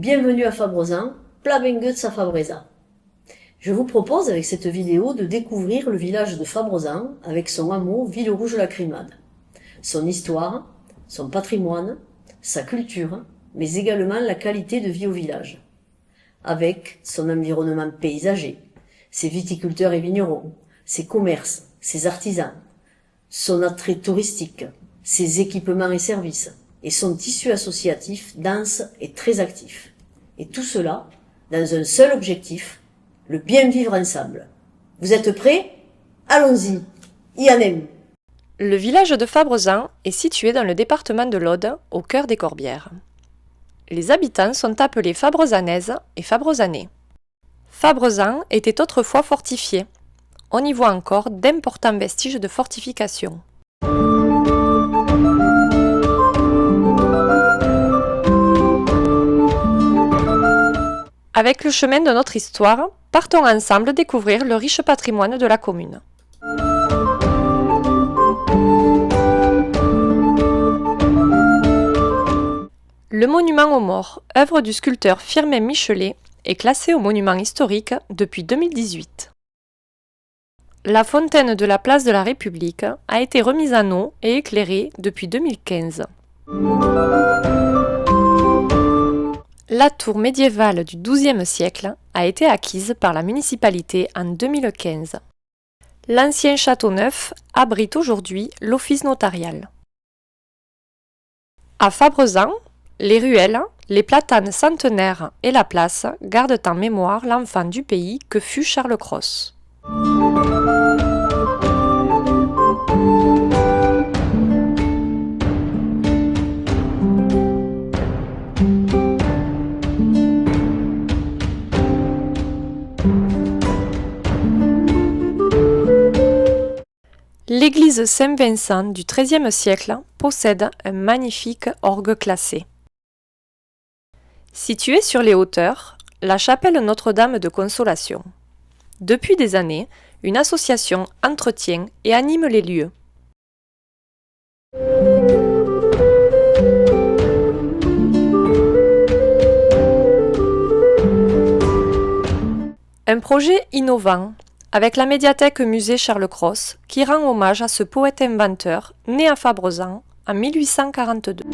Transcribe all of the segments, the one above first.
Bienvenue à Fabrezan, Plabenguetz à Fabreza. Je vous propose avec cette vidéo de découvrir le village de Fabrezan avec son hameau Villerouge-la-Crimade, son histoire, son patrimoine, sa culture, mais également la qualité de vie au village, avec son environnement paysager, ses viticulteurs et vignerons, ses commerces, ses artisans, son attrait touristique, ses équipements et services, et son tissu associatif dense et très actif. Et tout cela dans un seul objectif, le bien vivre ensemble. Vous êtes prêts? Allons-y, Ianem. Le village de Fabrezan est situé dans le département de l'Aude, au cœur des Corbières. Les habitants sont appelés Fabrezanaises et Fabrezanais. Fabrezan était autrefois fortifié. On y voit encore d'importants vestiges de fortification. Avec le chemin de notre histoire, partons ensemble découvrir le riche patrimoine de la commune. Le monument aux morts, œuvre du sculpteur Firmin Michelet, est classé au monument historique depuis 2018. La fontaine de la place de la République a été remise en eau et éclairée depuis 2015. La tour médiévale du XIIe siècle a été acquise par la municipalité en 2015. L'ancien château neuf abrite aujourd'hui l'office notarial. À Fabrezan, les ruelles, les platanes centenaires et la place gardent en mémoire l'enfant du pays que fut Charles Cros. L'église Saint-Vincent du XIIIe siècle possède un magnifique orgue classé. Située sur les hauteurs, la chapelle Notre-Dame de Consolation. Depuis des années, une association entretient et anime les lieux. Un projet innovant, avec la médiathèque musée Charles Cros, qui rend hommage à ce poète-inventeur né à Fabrezan en 1842.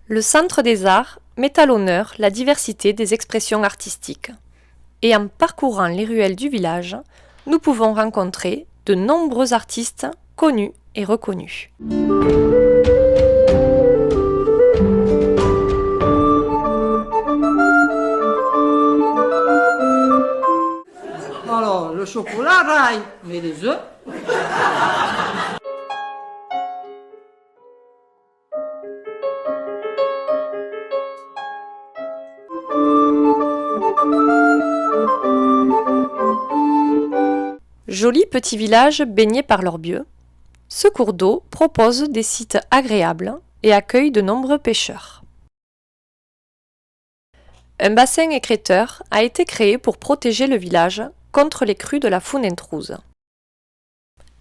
Le Centre des Arts met à l'honneur la diversité des expressions artistiques. Et en parcourant les ruelles du village, nous pouvons rencontrer de nombreux artistes connus et reconnus. Alors, le chocolat raille, mais les œufs. Joli petit village baigné par l'Orbieu, ce cours d'eau propose des sites agréables et accueille de nombreux pêcheurs. Un bassin écrêteur a été créé pour protéger le village contre les crues de la Founentrouze.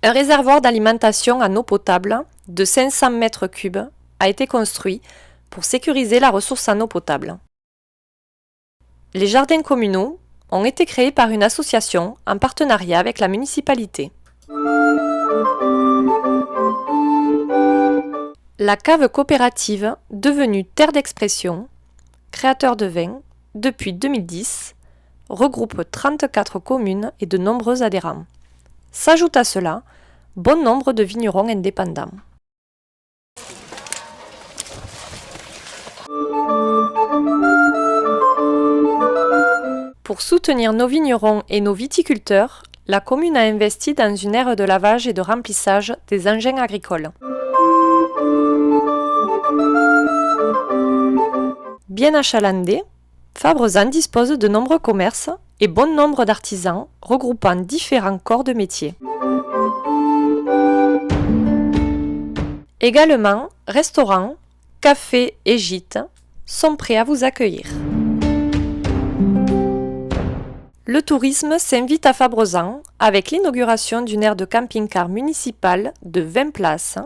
Un réservoir d'alimentation en eau potable de 500 mètres cubes a été construit pour sécuriser la ressource en eau potable. Les jardins communaux ont été créés par une association en partenariat avec la municipalité. La cave coopérative, devenue Terre d'Expression, créateur de vin, depuis 2010, regroupe 34 communes et de nombreux adhérents. S'ajoute à cela bon nombre de vignerons indépendants. Pour soutenir nos vignerons et nos viticulteurs, la commune a investi dans une aire de lavage et de remplissage des engins agricoles. Bien achalandé, Fabrezan dispose de nombreux commerces et bon nombre d'artisans regroupant différents corps de métier. Également, restaurants, cafés et gîtes sont prêts à vous accueillir. Le tourisme s'invite à Fabrezan avec l'inauguration d'une aire de camping-car municipale de 20 places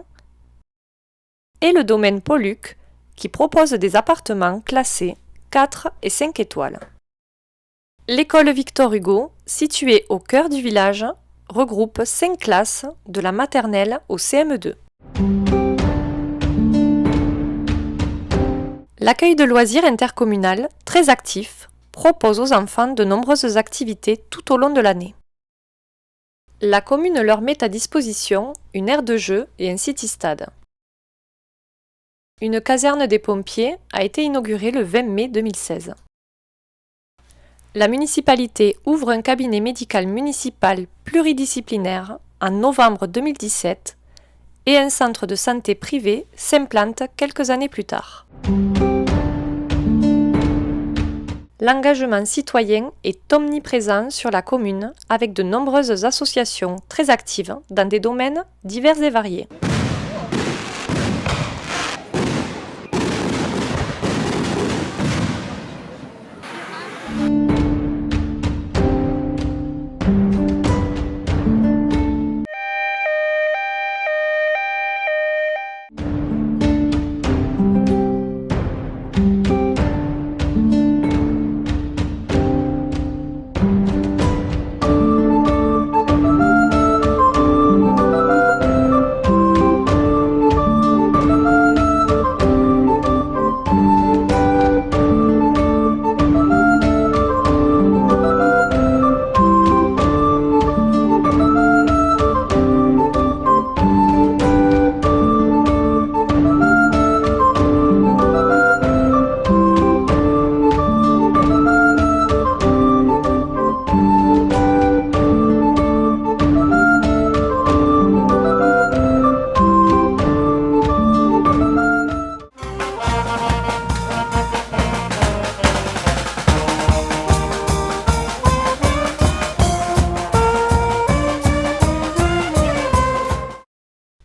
et le domaine Poluc, qui propose des appartements classés 4 et 5 étoiles. L'école Victor Hugo, située au cœur du village, regroupe 5 classes de la maternelle au CM2. L'accueil de loisirs intercommunal, très actif, propose aux enfants de nombreuses activités tout au long de l'année. La commune leur met à disposition une aire de jeu et un city-stade. Une caserne des pompiers a été inaugurée le 20 mai 2016. La municipalité ouvre un cabinet médical municipal pluridisciplinaire en novembre 2017 et un centre de santé privé s'implante quelques années plus tard. L'engagement citoyen est omniprésent sur la commune avec de nombreuses associations très actives dans des domaines divers et variés.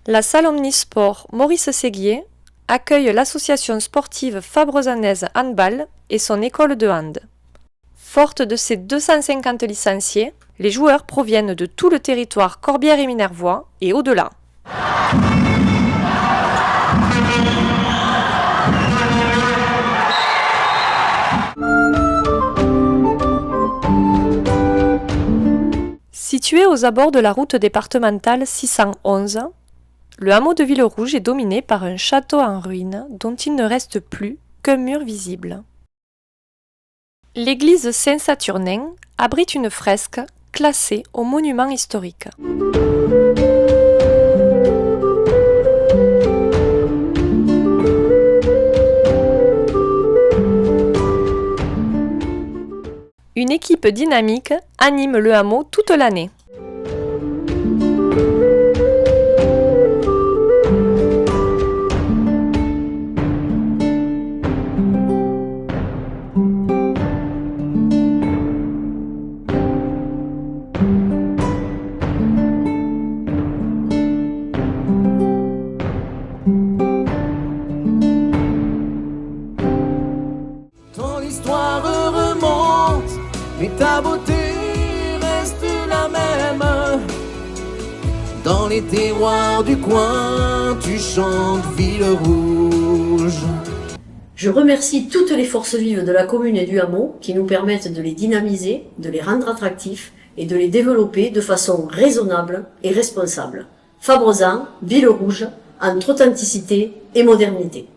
La salle omnisport Maurice Séguier accueille l'association sportive fabrezanaise handball et son école de hand. Forte de ses 250 licenciés, les joueurs proviennent de tout le territoire Corbière et Minervois et au-delà. Situé aux abords de la route départementale 611, le hameau de Villerouge est dominé par un château en ruine dont il ne reste plus qu'un mur visible. L'église Saint-Saturnin abrite une fresque classée au monument historique. Une équipe dynamique anime le hameau toute l'année. Ton histoire remonte, mais ta beauté reste la même. Dans les terroirs du coin, tu chantes Villerouge. Je remercie toutes les forces vives de la commune et du hameau qui nous permettent de les dynamiser, de les rendre attractifs et de les développer de façon raisonnable et responsable. Fabrezan, Villerouge, entre authenticité et modernité.